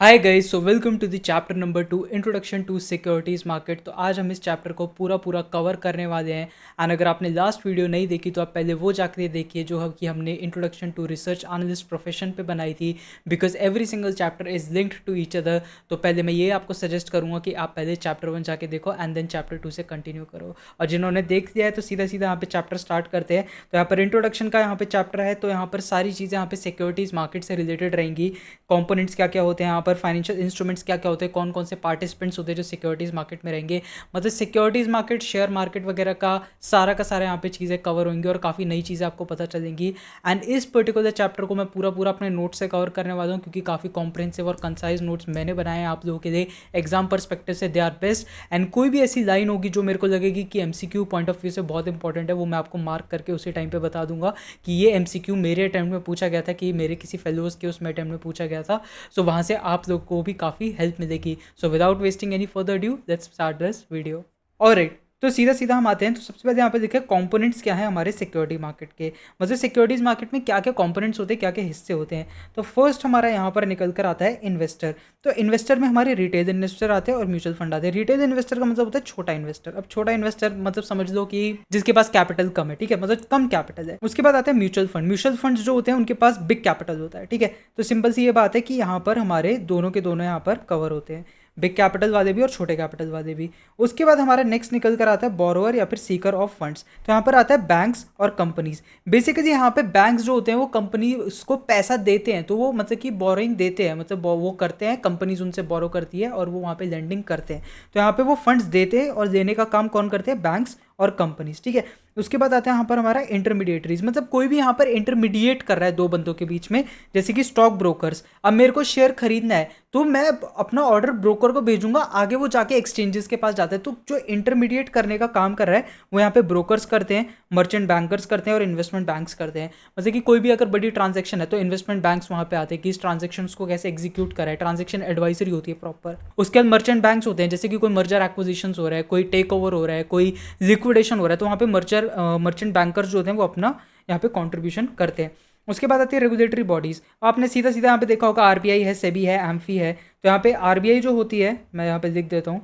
Hi guys, so welcome to the chapter number 2 introduction to securities market. तो आज हम इस चैप्टर को पूरा कवर करने वाले हैं। एंड अगर आपने लास्ट वीडियो नहीं देखी तो आप पहले वो जाकर देखिए जो कि हमने introduction to research analyst profession पे बनाई थी, because every single chapter is linked to each other. तो पहले मैं ये आपको सजेस्ट करूँगा कि आप पहले चैप्टर 1 जाके देखो एंड देन चैप्टर 2 से कंटिन्यू करो। और जिन्होंने देख लिया है तो सीधा सीधा यहाँ पे चैप्टर स्टार्ट करते हैं। तो यहाँ पर इंट्रोडक्शन का यहाँ पे चैप्टर है, तो यहाँ पर सारी चीज़ें यहाँ पे सिक्योरिटीज़ मार्केट से रिलेटेड रहेंगी। कंपोनेंट्स क्या क्या होते हैं, यहाँ पर फाइनेंशियल इंस्ट्रूमेंट्स क्या क्या होते हैं, कौन कौन से पार्टिसिपेंट्स होते हैं जो सिक्योरिटीज़ मार्केट में रहेंगे। मतलब सिक्योरिटीज़ मार्केट, शेयर मार्केट वगैरह का सारा यहाँ पे चीज़ें कवर होंगी और काफ़ी नई चीज़ें आपको पता चलेंगी। एंड इस पर्टिकुलर चैप्टर को मैं पूरा अपने नोट्स से कवर करने वाला हूँ, क्योंकि काफ़ी कॉम्प्रिहेंसिव और कंसाइज नोट्स मैंने बनाए हैं आप लोगों के लिए। एग्जाम परस्पेक्टिव से दे आर बेस्ट। एंड कोई भी ऐसी लाइन होगी जो मेरे को लगेगी कि एमसीक्यू पॉइंट ऑफ व्यू से बहुत इंपॉर्टेंट है, वो मैं आपको मार्क करके उसी टाइम पे बता दूंगा कि ये एमसीक्यू मेरे अटेम्प्ट में पूछा गया था, कि मेरे किसी फेलोज के उसमें अटेम्प्ट में पूछा गया था। सो वहाँ से आप लोग को भी काफ़ी हेल्प मिलेगी। So without wasting any further due, let's start this video. Alright, तो सीधा सीधा हम आते हैं। तो सबसे पहले यहाँ पे देखिए कंपोनेंट्स क्या है हमारे सिक्योरिटी मार्केट के। मतलब सिक्योरिटीज मार्केट में क्या क्या कंपोनेंट्स होते हैं, क्या क्या हिस्से होते हैं। तो फर्स्ट हमारा यहाँ पर निकल कर आता है इन्वेस्टर। तो इन्वेस्टर में हमारे रिटेल इन्वेस्टर आते हैं और म्यूचुअल फंड आते हैं। रिटेल इन्वेस्टर का मतलब होता है छोटा इन्वेस्टर। अब छोटा इन्वेस्टर मतलब समझ लो कि जिसके पास कैपिटल कम है, ठीक है, मतलब कम कैपिटल है। उसके बाद आते हैं म्यूचुअल फंड। म्यूचुअल फंड जो होते हैं उनके पास बिग कैपिटल होता है, ठीक है। तो सिंपल सी ये बात है कि यहाँ पर हमारे दोनों के दोनों यहाँ पर कवर होते हैं, बिग कैपिटल वाले भी और छोटे कैपिटल वाले भी। उसके बाद हमारा नेक्स्ट निकल कर आता है बोरोवर या फिर सीकर ऑफ फंड्स। तो यहाँ पर आता है बैंक्स और कंपनीज। बेसिकली यहाँ पे बैंक्स जो होते हैं वो कंपनी उसको पैसा देते हैं, तो वो मतलब कि बोरोइंग देते हैं, मतलब वो करते हैं, कंपनीज उनसे बोरो करती है और वो वहाँ पे लेंडिंग करते हैं। तो यहाँ पे वो फंड्स देते हैं और देने का काम कौन करते हैं? बैंक्स और कंपनीज, ठीक है। उसके बाद आता है यहाँ पर हमारा इंटरमीडिएटरीज। मतलब कोई भी यहाँ पर इंटरमीडिएट कर रहा है दो बंदों के बीच में, जैसे कि स्टॉक ब्रोकर्स। अब मेरे को शेयर खरीदना है तो मैं अपना ऑर्डर ब्रोकर को भेजूंगा, आगे वो जाके एक्सचेंजेस के पास जाता है। तो जो इंटरमीडिएट करने का काम कर रहा है वो यहाँ पे ब्रोकर्स करते हैं, मर्चेंट बैंकर्स करते हैं और इन्वेस्टमेंट बैंक्स करते हैं। मतलब कि कोई भी अगर बड़ी ट्रांजैक्शन है तो इन्वेस्टमेंट बैंक्स वहाँ पे आते हैं कि इस ट्रांजेक्शन को कैसे एग्जीक्यूट करा है, ट्रांजेक्शन एडवाइजरी होती है प्रॉपर। उसके बाद मर्चेंट बैंक्स होते हैं, जैसे कि कोई मर्जर एक्विजिशन हो रहा है, कोई टेक ओवर हो रहा है, कोई लिक्विडेशन हो रहा है, तो वहाँ पे मर्चेंट बैंकर्स जो होते हैं वो अपना यहाँ पे कॉन्ट्रीब्यूशन करते हैं। उसके बाद आती है रेगुलेटरी बॉडीज़। आपने सीधा सीधा यहाँ पे देखा होगा आरबीआई है, सेबी है, एम्फी है। तो यहाँ पे आरबीआई जो होती है, मैं यहाँ पे लिख देता हूँ,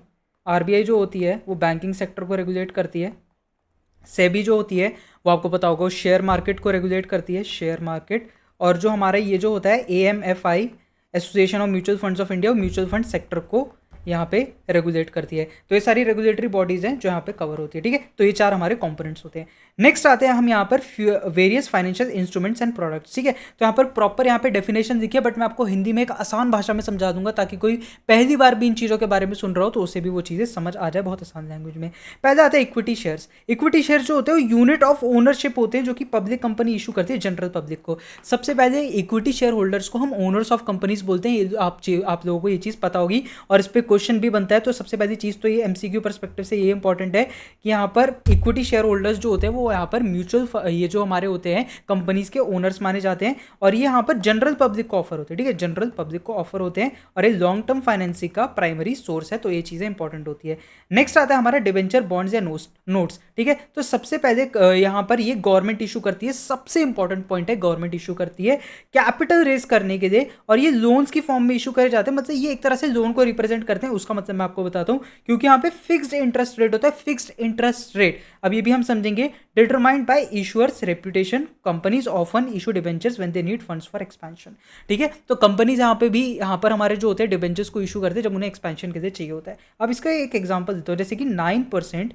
आरबीआई जो होती है वो बैंकिंग सेक्टर को रेगुलेट करती है। सेबी जो होती है वो आपको पता होगा शेयर मार्केट को रेगुलेट करती है, शेयर मार्केट। और जो हमारा ये जो होता है AMFI, association of mutual funds of India, mutual fund sector को यहाँ पे रेगुलेट करती है। तो ये सारी रेगुलेटरी बॉडीज़ हैं जो यहाँ पे कवर होती है, ठीक है। तो ये चार हमारे कंपोनेंट्स होते हैं। नेक्स्ट आते हैं हम यहाँ पर various financial instruments and products, ठीक है। तो यहाँ पर प्रॉपर यहाँ पे डेफिनेशन लिखी है, बट मैं आपको हिंदी में एक आसान भाषा में समझा दूंगा ताकि कोई पहली बार भी इन चीज़ों के बारे में सुन रहा हो तो उसे भी वो चीज़ें समझ आ जाए बहुत आसान लैंग्वेज में। पहले आता है इक्विटी शेयर्स। इक्विटी शेयर जो होते हैं वो यूनिट ऑफ ओनरशिप होते हैं जो कि पब्लिक कंपनी इशू करती है जनरल पब्लिक को। सबसे पहले इक्विटी शेयर होल्डर्स को हम ओनर्स ऑफ कंपनीज बोलते हैं। आप लोगों को ये चीज़ पता होगी और इस पर क्वेश्चन भी बनता है। तो सबसे पहली चीज़ तो ये एमसीक्यू परस्पेक्टिव से ये इंपॉर्टेंट है कि यहाँ पर इक्विटी शेयर होल्डर्स जो होते हैं वो यहाँ पर म्यूचुअल, ये जो हमारे होते हैं कंपनीज के ओनर्स माने जाते हैं, और ये यहाँ पर जनरल पब्लिक को ऑफर होते हैं, ठीक है, जनरल पब्लिक को ऑफर होते हैं, और ये लॉन्ग टर्म फाइनेंसिंग का प्राइमरी सोर्स है। तो ये चीज़ें इंपॉर्टेंट होती है। नेक्स्ट आता है हमारा डिबेंचर, बॉन्ड्स या नोट्स, ठीक है। तो सबसे पहले यहाँ पर ये गवर्नमेंट इशू करती है, सबसे इंपॉर्टेंट पॉइंट है, गवर्नमेंट इशू करती है कैपिटल रेज करने के लिए, और ये लोन्स की फॉर्म में इशू करे जाते हैं। मतलब ये एक तरह से लोन को रिप्रेजेंट करते हैं। उसका मतलब मैं आपको बताता हूँ, क्योंकि यहाँ पे फिक्स्ड इंटरेस्ट रेट होता है, फिक्स्ड इंटरेस्ट रेट। अब ये भी हम समझेंगे, determined by issuers reputation, companies often issue debentures when they need funds for expansion, ठीक है। तो कंपनीज यहाँ पे भी, यहाँ पर हमारे जो होते हैं डिबेंचर्स को इशू करते हैं जब उन्हें एक्सपेंशन के लिए चाहिए होता है। अब इसका एक एग्जांपल देता हूँ, जैसे कि 9%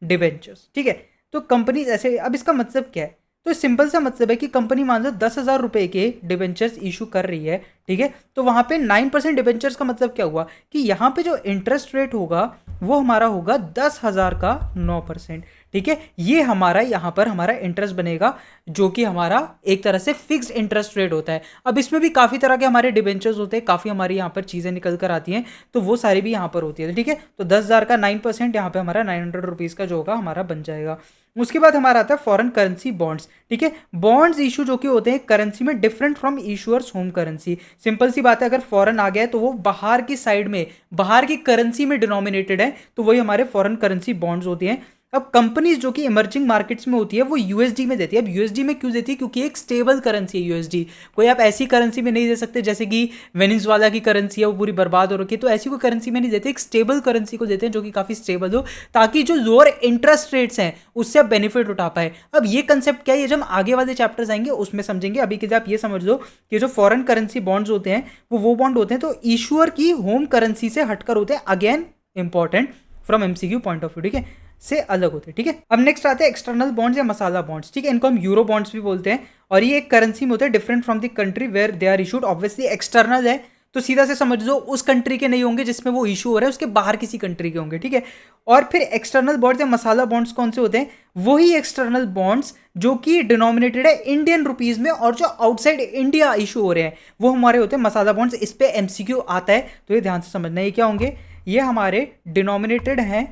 डिबेंचर्स, ठीक है। तो कंपनीज ऐसे, अब इसका मतलब क्या है? तो सिंपल सा मतलब है कि कंपनी मान लो 10,000 रुपए के डिबेंचर्स इशू कर रही है, ठीक है। तो वहाँ पे 9% डिबेंचर्स का मतलब क्या हुआ कि यहाँ पे जो इंटरेस्ट रेट होगा वो हमारा होगा 10,000 का 9%, ठीक है। ये हमारा यहाँ पर हमारा इंटरेस्ट बनेगा, जो कि हमारा एक तरह से फिक्स्ड इंटरेस्ट रेट होता है। अब इसमें भी काफ़ी तरह के हमारे डिबेंचर्स होते हैं, काफ़ी हमारी यहाँ पर चीज़ें निकल कर आती हैं, तो वो सारी भी यहाँ पर होती है, ठीक है। तो 10,000 का 9% यहाँ पे हमारा 900 रुपीज़ का जो होगा हमारा बन जाएगा। उसके बाद हमारा आता है फॉरेन करेंसी बॉन्ड्स, ठीक है। बॉन्ड्स इशू जो कि होते हैं करेंसी में different from issuers home currency. Simple सी बात है, अगर फॉरेन आ गया है तो वो बाहर की साइड में, बाहर की करेंसी में डिनोमिनेटेड है, तो वही हमारे फॉरेन करेंसी बॉन्ड्स होती हैं। अब कंपनीज जो कि इमर्जिंग मार्केट्स में होती है वो यूएसडी में देती है। अब यूएसडी में क्यों देती है? क्योंकि एक स्टेबल करेंसी है यूएसडी। कोई आप ऐसी करेंसी में नहीं दे सकते जैसे कि वेनेजुएला की करेंसी है वो पूरी बर्बाद हो रखी है, तो ऐसी कोई करेंसी में नहीं देते, एक स्टेबल करेंसी को देते हैं जो कि काफी स्टेबल हो, ताकि जो लोअर इंटरेस्ट रेट्स हैं उससे आप बेनिफिट उठा पाए। अब ये कंसेप्ट क्या है, ये जब हम आगे वाले चैप्टर्स आएंगे उसमें समझेंगे। अभी के लिए आप ये समझ लो कि जो फॉरेन करेंसी बॉन्ड्स होते हैं वो बॉन्ड होते हैं तो इशूअर की होम करेंसी से हटकर होते हैं। Again important from MCQ point of view, ठीक है, से अलग होते हैं, ठीक है। अब नेक्स्ट आते हैं एक्सटर्नल बॉन्ड्स या मसाला बॉन्ड्स, ठीक है, इनको हम यूरो बॉन्ड्स भी बोलते हैं, और ये एक करेंसी में होते हैं different from the country where they are issued. Obviously external है तो सीधा से समझ लो उस कंट्री के नहीं होंगे जिसमें वो इशू हो रहा है, उसके बाहर किसी कंट्री के होंगे, ठीक है। और फिर एक्सटर्नल बॉन्ड्स या मसाला बॉन्ड्स कौन से होते हैं? वही एक्सटर्नल बॉन्ड्स जो कि डिनोमिनेटेड है इंडियन रुपीज में और जो आउटसाइड इंडिया इशू हो रहे हैं वो हमारे होते हैं मसाला बॉन्ड्स। इस पे एमसीक्यू आता है तो ये ध्यान से समझना। ये क्या होंगे? ये हमारे डिनोमिनेटेड हैं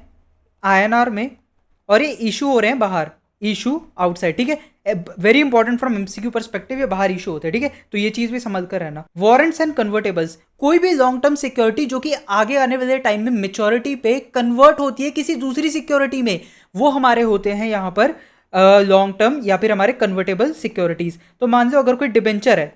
आईएनआर में और ये इशू हो रहे हैं बाहर, इशू आउटसाइड, ठीक है। Very important from MCQ perspective, ये बाहर इशू होते हैं, ठीक है, तो ये चीज भी समझ कर रहना। वारंट्स एंड कन्वर्टेबल्स, कोई भी लॉन्ग टर्म सिक्योरिटी जो कि आगे आने वाले टाइम में मेच्योरिटी पे कन्वर्ट होती है किसी दूसरी सिक्योरिटी में, वो हमारे होते हैं यहाँ पर लॉन्ग टर्म या फिर हमारे कन्वर्टेबल सिक्योरिटीज। तो मान लो अगर कोई डिबेंचर है,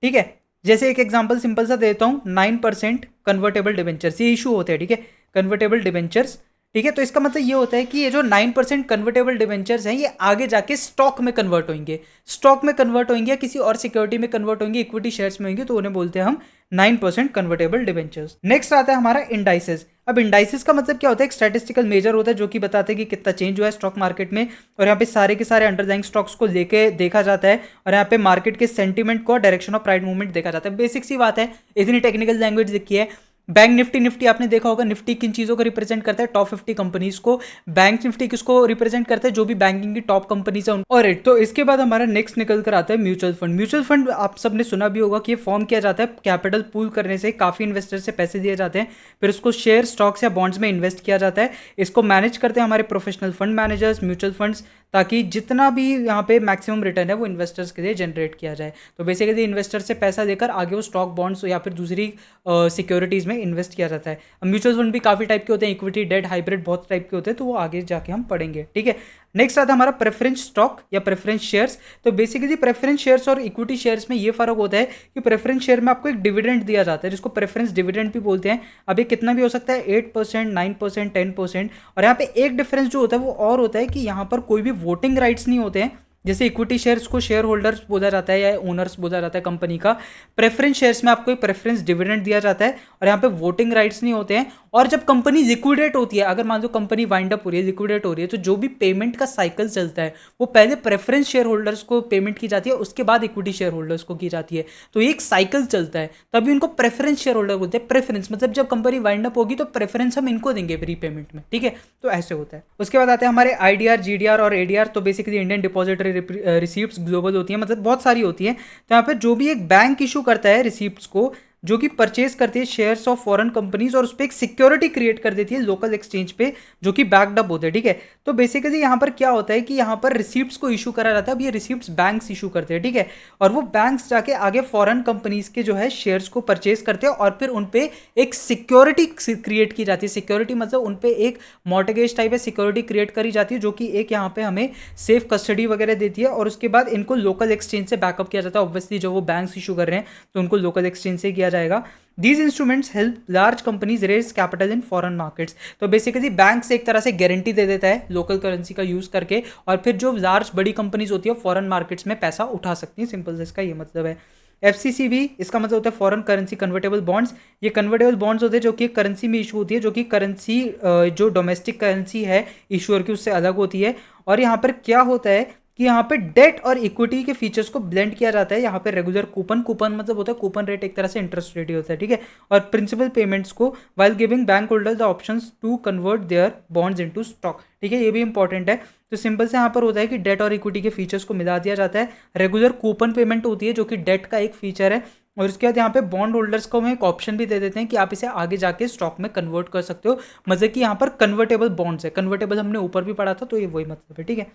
ठीक है, जैसे एक एग्जांपल सिंपल सा देता हूं, 9% कन्वर्टेबल डिबेंचर्स, ये इशू होते हैं, ठीक है, कन्वर्टेबल डिबेंचर्स, ठीक है। तो इसका मतलब ये होता है कि ये जो 9% कन्वर्टेबल डिबेंचर्स हैं ये आगे जाके स्टॉक में कन्वर्ट होंगे, स्टॉक में कन्वर्ट होंगे या किसी और सिक्योरिटी में कन्वर्ट होंगे, इक्विटी शेयर्स में होंगे, तो उन्हें बोलते हैं हम 9% कन्वर्टेबल डिबेंचर्स। नेक्स्ट आता है हमारा इंडाइसेस। अब इंडाइसेस का मतलब क्या होता है? एक स्टैटिस्टिकल मेजर होता है जो कि बताते हैं कि कितना चेंज हुआ है स्टॉक मार्केट में, और यहाँ पे सारे के सारे अंडरलाइंग स्टॉक्स को लेके देखा जाता है, और यहाँ पे मार्केट के सेंटीमेंट को, डायरेक्शन ऑफ प्राइस मूवमेंट देखा जाता है। बेसिक सी बात है, इतनी टेक्निकल लैंग्वेज लिखी है। बैंक निफ्टी, निफ्टी आपने देखा होगा, निफ्टी किन चीज़ों को रिप्रेजेंट करता है? टॉप 50 कंपनीज को। बैंक निफ्टी किसको रिप्रेजेंट करता है? जो भी बैंकिंग की टॉप कंपनीज है। और तो इसके बाद हमारा नेक्स्ट निकल कर आता है म्यूचुअल फंड। म्यूचुअल फंड आप सबने सुना भी होगा कि ये फॉर्म किया जाता है कैपिटल पूल करने से, काफ़ी इन्वेस्टर से पैसे दिए जाते हैं, फिर उसको शेयर, स्टॉक्स या बॉन्ड्स में इन्वेस्ट किया जाता है। इसको मैनेज करते हैं हमारे professional fund managers, mutual funds, ताकि जितना भी यहाँ पे मैक्सिमम रिटर्न है वो इन्वेस्टर्स के लिए जनरेट किया जाए। तो बेसिकली इन्वेस्टर से पैसा लेकर आगे वो स्टॉक, बॉन्ड्स या फिर दूसरी सिक्योरिटीज़ में इन्वेस्ट किया जाता है। म्यूचुअल फंड भी काफ़ी टाइप के होते हैं, इक्विटी, डेट, हाइब्रिड, बहुत टाइप के होते हैं, तो वो आगे जाके हम पढ़ेंगे, ठीक है। नेक्स्ट आता है हमारा प्रेफरेंस स्टॉक या प्रेफरेंस शेयर्स। तो बेसिकली प्रेफरेंस शेयर्स और इक्विटी शेयर्स में ये फर्क होता है कि प्रेफरेंस शेयर में आपको एक डिविडेंड दिया जाता है जिसको प्रेफरेंस डिविडेंड भी बोलते हैं। अब ये कितना भी हो सकता है, 8%, 9%, 10%। और यहाँ पे एक डिफरेंस जो होता है वो और होता है कि यहाँ पर कोई भी वोटिंग राइट्स नहीं होते हैं। जैसे इक्विटी शेयर्स को शेयर होल्डर्स बोला जाता है या ओनर्स बोला जाता है कंपनी का, प्रेफरेंस शेयर्स में आपको एक प्रेफरेंस डिविडेंड दिया जाता है और यहाँ पे वोटिंग राइट्स नहीं होते हैं। और जब कंपनी लिक्विडेट होती है, अगर मान लो कंपनी वाइंड अप हो रही है, लिक्विडेट हो रही है, तो जो भी पेमेंट का साइकिल चलता है वो पहले प्रेफरेंस शेयर होल्डर्स को पेमेंट की जाती है, उसके बाद इक्विटी शेयर होल्डर्स को की जाती है। तो एक साइकिल चलता है, तभी उनको प्रेफरेंस शेयर होल्डर बोलते हैं। प्रेफरेंस मतलब जब कंपनी वाइंड अप होगी तो प्रेफरेंस हम इनको देंगे रीपेमेंट में, ठीक है, तो ऐसे होता है। उसके बाद आते हैं हमारे आईडीआर, जीडीआर और एडीआर। तो basically Indian depository receipts global होती है, मतलब बहुत सारी होती है। तो यहाँ पर जो भी एक बैंक इशू करता है रिसीप्ट्स को, जो कि परचेज करती है शेयर्स ऑफ फॉरेन कंपनीज और उस पर एक सिक्योरिटी क्रिएट कर देती है लोकल एक्सचेंज पे, जो कि बैक्ड अप होते हैं, ठीक है। तो बेसिकली यहाँ पर क्या होता है कि यहाँ पर रिसीप्ट्स को इशू करा जाता है। अब ये रिसीप्ट्स बैंक्स इशू करते हैं, ठीक है, और वो बैंक्स जाके आगे फॉरेन कंपनीज के जो है शेयर्स को परचेज करते हैं और फिर उन पे एक सिक्योरिटी क्रिएट की जाती है। सिक्योरिटी मतलब उन पे एक मॉर्टगेज टाइप है सिक्योरिटी क्रिएट करी जाती है, जो कि एक यहाँ पे हमें सेफ कस्टडी वगैरह देती है, और उसके बाद इनको लोकल एक्सचेंज से बैकअप किया जाता है। ऑब्वियसली जो वो बैंक्स इशू कर रहे हैं तो उनको लोकल एक्सचेंज से किया जाएगा। These instruments help large companies raise capital in foreign markets। तो बेसिकली बैंक से एक तरह से गारंटी दे देता है लोकल करेंसी का यूज करके, और फिर जो लार्ज बड़ी कंपनीज होती है फॉरेन मार्केट्स में पैसा उठा सकती हैं। सिंपल से इसका ये मतलब है। एफसीसी भी इसका मतलब होता है फॉरेन करेंसी कन्वर्टेबल बॉन्ड्स। ये कन्वर्टेबल बॉन्ड्स होते हैं जो कि करेंसी में इशू होती है, जो कि करेंसी जो डोमेस्टिक करेंसी है इशूअर की उससे अलग होती है। और यहाँ पर क्या होता है कि यहाँ पे डेट और इक्विटी के फीचर्स को ब्लेंड किया जाता है। यहाँ पे रेगुलर कूपन, कूपन मतलब होता है कूपन रेट, एक तरह से इंटरेस्ट रेट ही होता है, ठीक है, और प्रिंसिपल पेमेंट्स को while giving bank holder the options to convert their bonds into stock, ठीक है, ये भी इंपॉर्टेंट है। तो सिंपल से यहाँ पर होता है कि डेट और इक्विटी के फीचर्स को मिला दिया जाता है। रेगुलर कूपन पेमेंट होती है जो कि डेट का एक फीचर है, और उसके बाद यहाँ पे बॉन्ड होल्डर्स को हम एक ऑप्शन भी दे देते हैं कि आप इसे आगे जाके स्टॉक में कन्वर्ट कर सकते हो। मतलब कि यहाँ पर कन्वर्टेबल बॉन्ड्स है, कन्वर्टेबल हमने ऊपर भी पढ़ा था, तो ये वही मतलब है, ठीक है।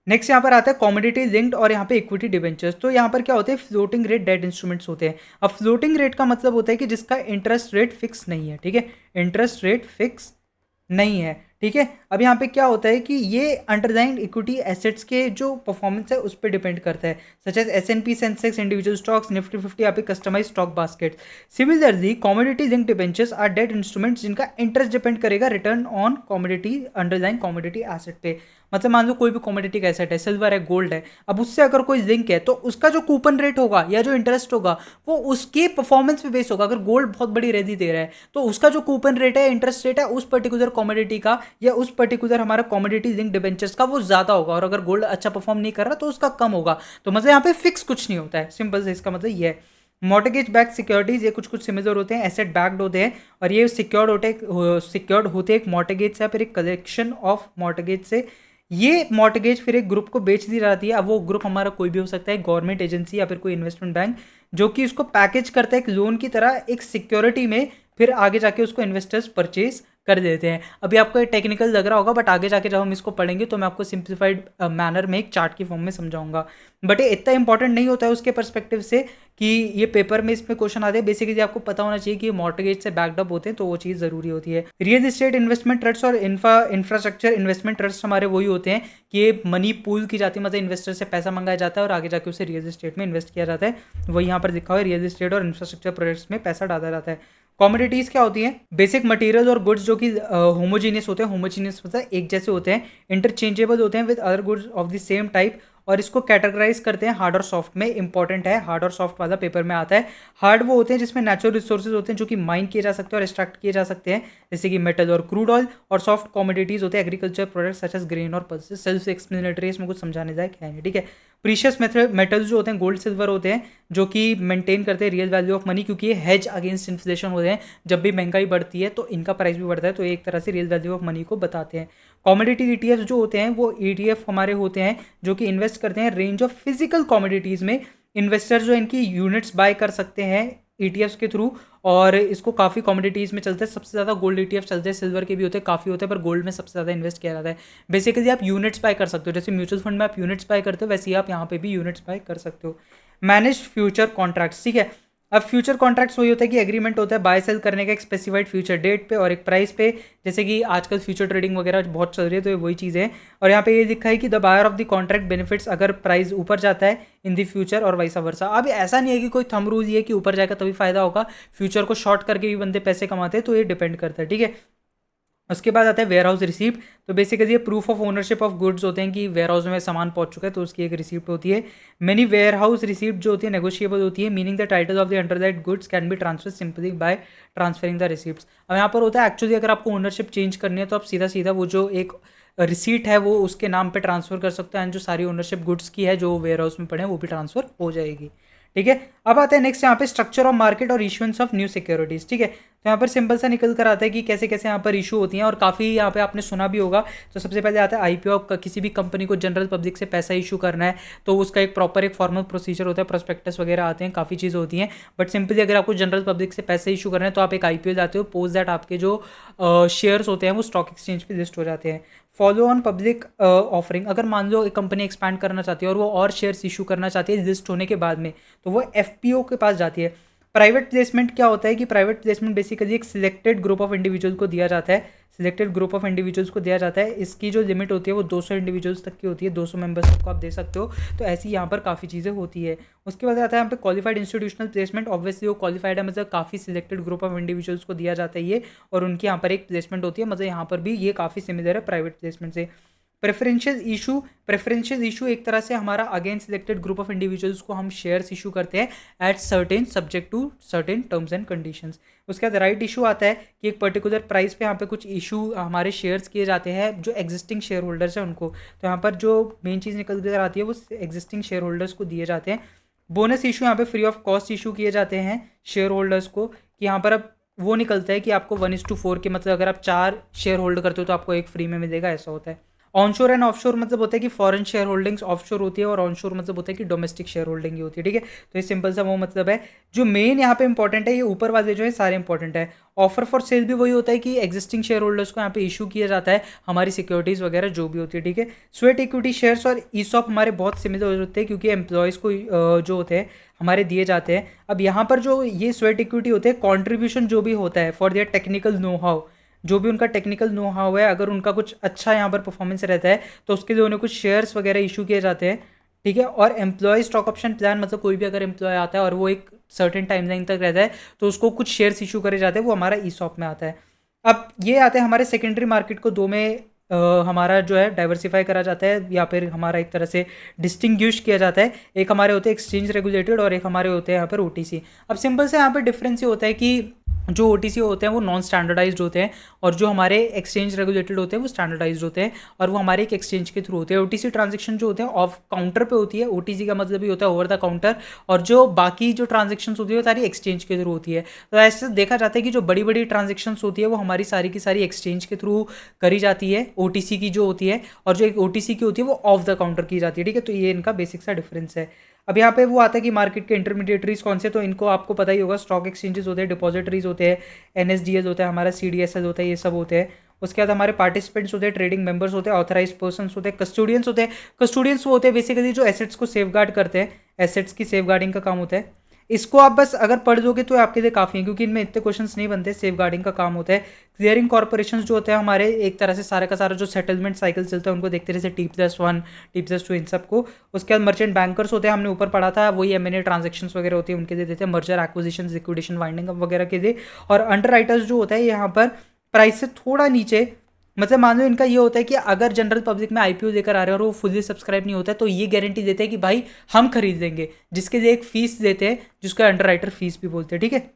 नेक्स्ट यहाँ पर आता है कॉमोडिटी लिंक्ड और यहाँ पे इक्विटी डिबेंचर्स। तो यहाँ पर क्या होते हैं, फ्लोटिंग रेट डेट इंस्ट्रूमेंट्स होते हैं। अब फ्लोटिंग रेट का मतलब होता है कि जिसका इंटरेस्ट रेट फिक्स नहीं है, ठीक है, इंटरेस्ट रेट फिक्स नहीं है, ठीक है। अब यहाँ पे क्या होता है कि ये अंडरलाइंग इक्विटी एसेट्स के जो परफॉर्मेंस है उस पर डिपेंड करता है, such as S&P Sensex, individual stocks, Nifty 50, यहाँ पे customize stock basket. Similarly commodity linked debentures are debt instruments जिनका इंटरेस्ट डिपेंड करेगा return on commodity underlying commodity asset पे। मतलब मान लो कोई भी कमोडिटी का एसेट है, सिल्वर है, गोल्ड है, अब उससे अगर कोई लिंक है तो उसका जो कूपन रेट होगा या जो इंटरेस्ट होगा वो उसके परफॉर्मेंस पे बेस होगा। अगर गोल्ड बहुत बड़ी रैली दे रहा है तो उसका जो कूपन रेट है, इंटरेस्ट रेट है उस पर्टिकुलर कमोडिटी का या उस पर्टिकुलर हमारा कमोडिटी लिंक डिबेंचर्स का वो ज्यादा होगा, और अगर गोल्ड अच्छा परफॉर्म नहीं कर रहा तो उसका कम होगा। तो मतलब यहाँ पे फिक्स कुछ नहीं होता है, सिंपल से इसका मतलब ये है। मॉर्टगेज बैक सिक्योरिटीज ये कुछ कुछ सिमिलर होते हैं, एसेट बैक्ड होते हैं, और ये सिक्योर्ड होते हैं एक मॉर्टगेज से या फिर एक कलेक्शन ऑफ मॉर्टगेज से। ये मॉर्टगेज फिर एक ग्रुप को बेच दी जाती है। अब वो ग्रुप हमारा कोई भी हो सकता है, गवर्नमेंट एजेंसी या फिर कोई इन्वेस्टमेंट बैंक, जो कि उसको पैकेज करता है एक लोन की तरह एक सिक्योरिटी में, फिर आगे जाके उसको इन्वेस्टर्स परचेज कर देते हैं। अभी आपको टेक्निकल लग रहा होगा, बट आगे जाके जब हम इसको पढ़ेंगे तो मैं आपको सिंप्लीफाइड मैनर में एक चार्ट की फॉर्म में समझाऊंगा। बट ये इतना इंपॉर्टेंट नहीं होता है उसके परस्पेक्टिव से कि ये पेपर में इसमें क्वेश्चन आते हैं। बेसिकली आपको पता होना चाहिए कि मॉर्टगेज से बैकअप होते हैं, तो वो चीज़ ज़रूरी होती है। रियल एस्टेट इन्वेस्टमेंट ट्रस्ट और इंफ्रास्ट्रक्चर इन्वेस्टमेंट ट्रस्ट हमारे वही होते हैं कि ये मनी पूल की जाती है, मतलब इन्वेस्टर से पैसा मंगाया जाता है और आगे जाके उसे रियल एस्टेट में इन्वेस्ट किया जाता है। वही यहाँ पर लिखा हुआ है, रियल एस्टेट और इंफ्रास्ट्रक्चर प्रोजेक्ट्स में पैसा डाला जाता है। कमोडिटीज़ क्या होती हैं? बेसिक मटेरियल और गुड्स जो कि होमोजीनियस होते हैं। होमोजीनियस मतलब एक जैसे होते हैं, इंटरचेंजेबल होते हैं with other goods of the same type, और इसको कैटेगराइज करते हैं हार्ड और सॉफ्ट में। इंपॉर्टेंट है, हार्ड और सॉफ्ट वाला पेपर में आता है। हार्ड वो होते हैं जिसमें नेचुरल रिसोर्सेज होते हैं जो कि माइन किए जा सकते हैं और एक्सट्रैक्ट किए जा सकते हैं, जैसे कि मेटल और क्रूड ऑयल। और सॉफ्ट कमोडिटीज होते हैं agriculture products such as grain और पल्सेस। सेल्फ एक्सप्लेनेटरी, इसमें कुछ समझाने लायक है नहीं, ठीक है। प्रीशियस मेटल्स जो होते हैं, गोल्ड सिल्वर होते हैं, जो कि मेंटेन करते हैं रियल वैल्यू ऑफ मनी, क्योंकि ये हेज अगेंस्ट इन्फ्लेशन होते हैं। जब भी महंगाई बढ़ती है तो इनका प्राइस भी बढ़ता है, तो एक तरह से रियल वैल्यू ऑफ मनी को बताते हैं। कमोडिटी ईटीएफ जो होते हैं वो ईटीएफ हमारे होते हैं जो कि इन्वेस्ट करते हैं रेंज ऑफ फिजिकल कमोडिटीज़ में। इन्वेस्टर जो इनकी यूनिट्स बाय कर सकते हैं ईटीएफ्स के थ्रू, और इसको काफ़ी कमोडिटीज़ में चलते हैं। सबसे ज़्यादा गोल्ड ईटीएफ चलते हैं, सिल्वर के भी होते हैं, काफ़ी होते हैं, पर गोल्ड में सबसे ज़्यादा इन्वेस्ट किया जाता है। बेसिकली आप यूनिट्स बाय कर सकते हो, जैसे म्यूचुअल फंड में आप यूनिट्स बाय करते हो वैसे ही आप यहाँ पे भी यूनिट्स बाय कर सकते हो। मैनेज्ड फ्यूचर कॉन्ट्रैक्ट्स, ठीक है। अब फ्यूचर कॉन्ट्रैक्ट्स वही होता है कि एग्रीमेंट होता है बाय सेल करने का एक स्पेसिफाइड फ्यूचर डेट पे और एक प्राइस पे, जैसे कि आजकल फ्यूचर ट्रेडिंग वगैरह बहुत चल रही है, तो ये वही चीज़ें हैं। और यहाँ पे ये लिखा है कि the buyer of the contract benefits अगर प्राइस ऊपर जाता है इन द फ्यूचर और वैसा वर्सा। अब ऐसा नहीं है कि कोई थंब रूल ये कि ऊपर जाएगा तभी फायदा होगा, फ्यूचर को शॉर्ट करके भी बंदे पैसे कमाते हैं, तो ये डिपेंड करता है, ठीक है। उसके बाद आता है वेयर हाउस रिसीप्ट। तो बेसिकली ये proof of ownership of goods होते हैं कि वेयर हाउस में सामान पहुंच चुका है, तो उसकी एक रिसीप्ट होती है। मेनी वेयर हाउस रिसीप्ट जो होती है नेगोशिएबल होती है, meaning the title of the underlying goods can be transfer simply by transferring the receipts. अब यहाँ पर होता है एक्चुअली अगर आपको ओनरशिप चेंज करनी है तो आप सीधा सीधा वो जो एक रिसीट है वो उसके नाम पे ट्रांसफर कर सकते हैं, एंड जो सारी ओनरशिप गुड्स की है जो वेयर हाउस में पड़े हैं वो भी ट्रांसफर हो जाएगी, ठीक है। अब आता है नेक्स्ट यहाँ पे स्ट्रक्चर ऑफ मार्केट और इशुएंस ऑफ न्यू सिक्योरिटीज, ठीक है। तो यहाँ पर सिंपल सा निकल कर आता है कि कैसे कैसे यहाँ पर इशू होती हैं, और काफ़ी यहाँ पे आपने सुना भी होगा। तो सबसे पहले आता है आईपीओ। किसी भी कंपनी को जनरल पब्लिक से पैसा इशू करना है तो उसका एक प्रॉपर एक फॉर्मल प्रोसीजर होता है, प्रोस्पेक्टस वगैरह आते हैं, काफ़ी चीज़ होती हैं। बट सिंपली अगर आपको जनरल पब्लिक से पैसे इशू करना है तो आप एक आईपीओ जाते हो, पोस्ट दैट आपके जो शेयर्स होते हैं वो स्टॉक एक्सचेंज पे लिस्ट हो जाते हैं। फॉलो ऑन पब्लिक ऑफरिंग, अगर मान लो एक कंपनी एक्सपैंड करना चाहती है और वो और शेयर्स इशू करना चाहती है लिस्ट होने के बाद में, तो वो एफपीओ के पास जाती है। प्राइवेट प्लेसमेंट क्या होता है कि प्राइवेट प्लेसमेंट बेसिकली एक सिलेक्टेड ग्रुप ऑफ इंडिविजुअल को दिया जाता है, सिलेक्टेड ग्रुप ऑफ इंडिविजुअल्स को दिया जाता है। इसकी जो लिमिट होती है वो 200 इंडिविजुअल्स तक की होती है, 200 मेंबर्स तक को आप दे सकते हो। तो ऐसी यहाँ पर काफ़ी चीज़ें होती है। उसके बाद आता है यहाँ पे क्वालिफाइड इंस्टीट्यूशनल प्लेसमेंट। ऑब्वियसली वो क्वालिफाइड है, मतलब काफ़ी सिलेक्टेड ग्रुप ऑफ इंडिविजुअल्स को दिया जाता है ये, और उनकी यहाँ पर एक प्लेसमेंट होती है। मतलब यहाँ पर भी ये काफ़ी सिमिलर है प्राइवेट प्लेसमेंट से। प्रेफरेंशियल इशू एक तरह से हमारा against selected group of individuals को हम शेयर्स इशू करते हैं at certain subject to certain terms and conditions. उसके बाद राइट इशू आता है कि एक पर्टिकुलर प्राइस पे यहाँ पे कुछ इशू हमारे शेयर्स किए जाते हैं जो एग्जिस्टिंग शेयर होल्डर्स हैं उनको। तो यहाँ पर जो मेन चीज़ निकल कर आती है वो एग्जिस्टिंग शेयर होल्डर्स को दिए जाते हैं। बोनस इशू यहाँ पे फ्री ऑफ कॉस्ट इशू किए जाते हैं शेयर होल्डर्स को, कि यहाँ पर अब वो निकलता है कि आपको 1:4 के, मतलब अगर आप 4 शेयर होल्ड करते हो तो आपको एक फ्री में मिलेगा, ऐसा होता है। ऑनशोर एंड ऑफशोर मतलब होता है कि फॉरेन शेयर होल्डिंग्स ऑफशोर होती है, और ऑनशोर मतलब होता है कि डोमेस्टिक शेयर होल्डिंग ही होती है, ठीक है। तो ये सिंपल सा वो मतलब है। जो मेन यहाँ पे इंपॉर्टेंट है, ये ऊपर वाले जो है सारे इंपॉर्टेंट है। ऑफर फॉर सेल भी वही होता है कि एग्जिस्टिंग शेयर होल्डर्स को यहाँ पे इशू किया जाता है हमारी सिक्योरिटीज़ वगैरह जो भी होती है, ठीक है। स्वेट इक्विटी शेयर्स और ईसॉप हमारे बहुत सिमिलर होते हैं क्योंकि एम्प्लॉयज़ को जो होते हैं हमारे दिए जाते हैं। अब यहाँ पर जो ये स्वेट इक्विटी होते हैं, कॉन्ट्रीब्यूशन जो भी होता है for their technical know how, जो भी उनका टेक्निकल नो हाउ है, अगर उनका कुछ अच्छा यहाँ पर परफॉर्मेंस रहता है तो उसके लिए उन्हें कुछ शेयर्स वगैरह इशू किए जाते हैं, ठीक है। और एम्प्लॉय स्टॉक ऑप्शन प्लान, मतलब कोई भी अगर एम्प्लॉय आता है और वो एक सर्टेन टाइमलाइन तक रहता है तो उसको कुछ शेयर्स इशू करे जाते हैं, वो हमारा ईसॉप में आता है। अब ये आते हैं हमारे सेकेंडरी मार्केट को दो में हमारा जो है डाइवर्सिफाई करा जाता है, या फिर हमारा एक तरह से डिस्टिंग्विश किया जाता है। एक हमारे होते हैं एक्सचेंज रेगुलेटेड और एक हमारे होते हैं यहाँ पर ओटीसी। अब सिंपल से यहाँ पर डिफरेंस ये होता है कि जो ओटीसी होते हैं वो नॉन स्टैंडर्डाइज्ड होते हैं और जो हमारे एक्सचेंज रेगुलेटेड होते हैं वो स्टैंडर्डाइज्ड होते हैं, और वो हमारे एक एक्सचेंज के थ्रू होते हैं। ओटीसी ट्रांजेक्शन जो होते हैं ऑफ काउंटर पे होती है, ओटीसी का मतलब ही होता है ओवर द काउंटर, और जो बाकी जो ट्रांजेक्शन होती है वो सारी एक्सचेंज के थ्रू होती है। तो ऐसे देखा जाता है कि जो बड़ी बड़ी ट्रांजेक्शन होती है वो हमारी सारी की सारी एक्सचेंज के थ्रू करी जाती है, ओटीसी की जो होती है, और जो एक ओटीसी की होती है वो ऑफ द काउंटर की जाती है, ठीक है। तो ये इनका बेसिक सा डिफरेंस है। अब यहाँ पे वो आता है कि मार्केट के इंटरमीडिएटरीज कौन से, तो इनको आपको पता ही होगा, स्टॉक एक्सचेंजेस होते हैं, डिपॉजिटरीज होते हैं, एनएसडीएस होता है, हमारा सीडीएसएस होता है, ये सब होते हैं। उसके बाद हमारे पार्टिसिपेंट्स होते हैं, ट्रेडिंग मेंबर्स होते हैं, ऑथराइज पर्सन्स होते हैं, कस्टोडियंस होते हैं। कस्टोडियंस वो होते हैं बेसिकली जो एसेट्स को सेफगार्ड करते हैं, एसेट्स की सेफगार्डिंग का काम होता है। इसको आप बस अगर पढ़ दोगे तो आपके लिए काफ़ी है, क्योंकि इनमें इतने क्वेश्चंस नहीं बनते। सेफ गार्डिंग का काम होता है। क्लियरिंग कॉर्पोरेशन जो होते हैं हमारे, एक तरह से सारा का सारा जो सेटलमेंट साइकिल चलता है उनको देखते रहे, जैसे T+1 T+2 इन सबको। उसके बाद मर्चेंट बैंकर्स होते हैं, हमने ऊपर पढ़ा था, वही M&A ट्रांजेक्शंस वगैरह होती है उनके लिए देते हैं, merger acquisition liquidation winding up वगैरह के लिए। और अंडर राइटर्स जो होता है यहाँ पर प्राइस से थोड़ा नीचे, मतलब मान लो इनका ये होता है कि अगर जनरल पब्लिक में आईपीओ लेकर आ रहे हैं और वो फुली सब्सक्राइब नहीं होता है तो ये गारंटी देते हैं कि भाई हम खरीद लेंगे, जिसके लिए एक फीस देते हैं जिसको अंडर राइटर फीस भी बोलते हैं, ठीक है।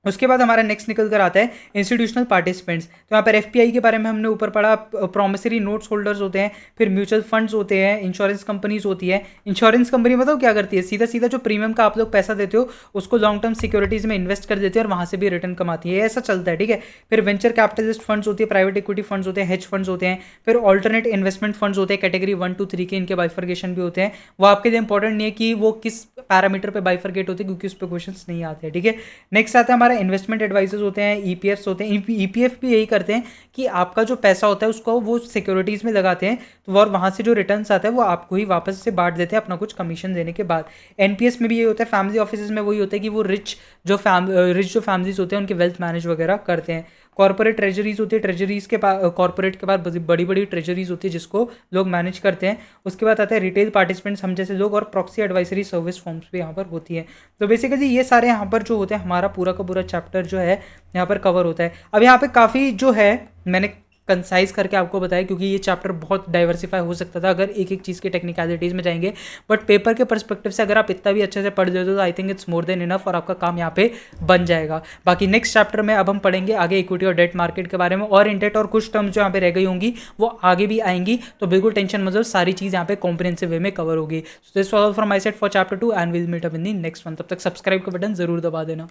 उसके बाद हमारा नेक्स्ट निकल कर आता है इंस्टीट्यूशनल पार्टिसिपेंट्स। तो यहाँ पर एफपीआई के बारे में हमने ऊपर पढ़ा, प्रोमिसरी नोट्स होल्डर्स होते हैं, फिर म्यूचुअल फंड्स होते हैं, इंश्योरेंस कंपनीज होती है। इंश्योरेंस कंपनी बताओ क्या करती है, सीधा सीधा जो प्रीमियम का आप लोग पैसा देते हो उसको लॉन्ग टर्म सिक्योरिटीज में इन्वेस्ट कर देते हैं और वहाँ से भी रिटर्न कमाती है, ऐसा चलता है, ठीक है। फिर वेंचर कैपिटलिस्ट फंड्स होती है, प्राइवेट इक्विटी फंड्स होते हैं, हेज फंड्स होते हैं, फिर ऑल्टरनेट इन्वेस्टमेंट फंड्स होते हैं, कैटेगरी 1 2 3 के, इनके बाइफर्गेशन भी होते हैं। वो आपके लिए इंपॉर्टेंट नहीं है कि वो किस पैरामीटर पे बाइफर्गेट होते हैं, क्योंकि उस पर क्वेश्चन नहीं आते हैं, ठीक है। नेक्स्ट आता है हमारा इन्वेस्टमेंट एडवाइजर्स होते हैं, ईपीएफ्स होते हैं। ईपीएफ भी यही करते हैं कि आपका जो पैसा होता है उसको वो सिक्योरिटीज में लगाते हैं, तो और वहां से जो रिटर्न्स आता है वो आपको ही वापस से बांट देते हैं अपना कुछ कमीशन देने के बाद। एनपीएस में भी यही होता है, फैमिली ऑफिस में वही होता है कि वो रिच जो फैमिलीज होते हैं उनके वेल्थ मैनेज वगैरह करते हैं। कॉर्पोरेट ट्रेजरीज होती है, ट्रेजरीज के पास, कॉर्पोरेट के पास बड़ी बड़ी ट्रेजरीज होती है जिसको लोग मैनेज करते हैं। उसके बाद आता है रिटेल पार्टिसिपेंट्स, हम जैसे लोग, और प्रॉक्सी एडवाइजरी सर्विस फॉर्म्स भी यहाँ पर होती है। तो बेसिकली ये सारे यहाँ पर जो होते हैं हमारा पूरा का पूरा चैप्टर जो है यहाँ पर कवर होता है। अब यहाँ पे काफ़ी जो है मैंने कंसाइज करके आपको बताया, क्योंकि ये चैप्टर बहुत डाइवर्सिफाई हो सकता था अगर एक एक चीज़ की टेक्निकलिटीज़ में जाएंगे, बट पेपर के पर्सपेक्टिव से अगर आप इतना भी अच्छे से पढ़ लेते हो तो I think it's more than enough और आपका काम यहाँ पे बन जाएगा। बाकी नेक्स्ट चैप्टर में अब हम पढ़ेंगे आगे इक्विटी और डेट मार्केट के बारे में, और इंडेट और कुछ टर्म्स जो यहाँ पे रह गई होंगी वो आगे भी आएंगी, तो बिल्कुल टेंशन मतलब सारी चीज़ यहाँ पे कॉम्प्रिहेंसिव वे में कवर होगी। So this was all from my side for chapter 2 and will meet up in the next one. तब तक सब्सक्राइब का बटन जरूर दबा देना।